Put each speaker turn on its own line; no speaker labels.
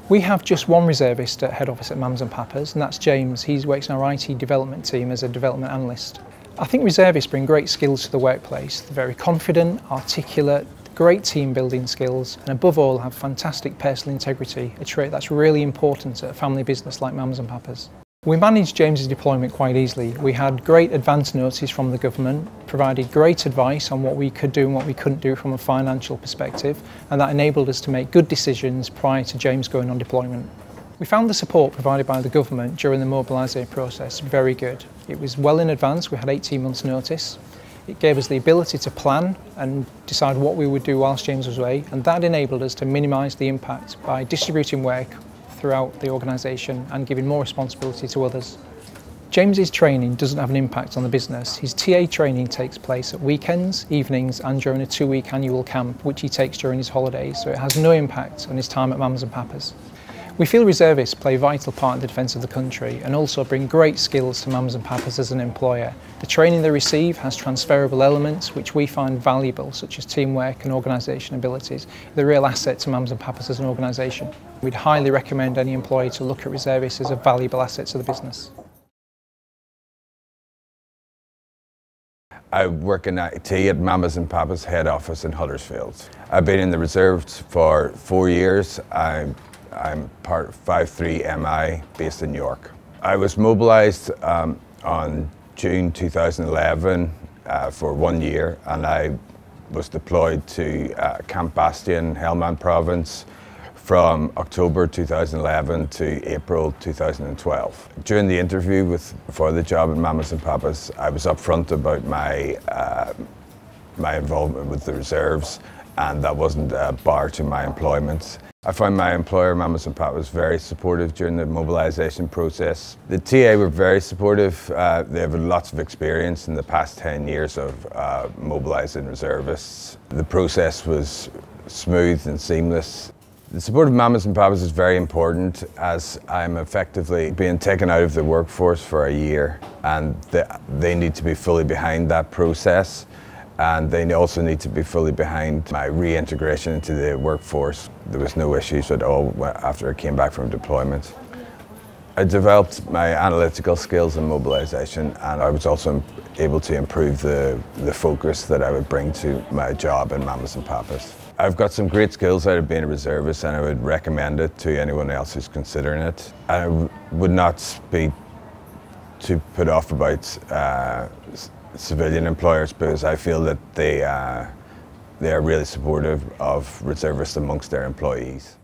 We have just one reservist at head office at Mums and Papas, and that's James. He works in our IT development team as a development analyst. I think reservists bring great skills to the workplace. They're very confident, articulate, great team building skills, and above all have fantastic personal integrity, a trait that's really important at a family business like Mums and Papas. We managed James's deployment quite easily. We had great advance notice from the government, provided great advice on what we could do and what we couldn't do from a financial perspective, and that enabled us to make good decisions prior to James going on deployment. We found the support provided by the government during the mobilisation process very good. It was well in advance. We had 18 months notice. It gave us the ability to plan and decide what we would do whilst James was away, and that enabled us to minimise the impact by distributing work throughout the organisation and giving more responsibility to others. James's training doesn't have an impact on the business. His TA training takes place at weekends, evenings and during a 2-week annual camp which he takes during his holidays, so it has no impact on his time at Mums and Papas. We feel reservists play a vital part in the defence of the country and also bring great skills to Mums and Papas as an employer. The training they receive has transferable elements which we find valuable, such as teamwork and organisation abilities. They're a real asset to Mums and Papas as an organisation. We'd highly recommend any employee to look at reservists as a valuable asset to the business.
I work in IT at Mums and Papas head office in Huddersfield. I've been in the reserves for 4 years. I'm part of 53 MI based in York. I was mobilised on June 2011 for 1 year, and I was deployed to Camp Bastion, Helmand province from October 2011 to April 2012. During the interview for the job at Mums and Papas, I was upfront about my involvement with the reserves, and that wasn't a bar to my employment. I found my employer, Mums and Papas, very supportive during the mobilisation process. The TA were very supportive. They have lots of experience in the past 10 years of mobilising reservists. The process was smooth and seamless. The support of Mums and Papas is very important, as I'm effectively being taken out of the workforce for a year, and they need to be fully behind that process. And they also need to be fully behind my reintegration into the workforce. There was no issues at all after I came back from deployment. I developed my analytical skills in mobilisation, and I was also able to improve the focus that I would bring to my job in Mums and Papas. I've got some great skills out of being a reservist, and I would recommend it to anyone else who's considering it. I would not be too put off about civilian employers, because I feel that they are really supportive of reservists amongst their employees.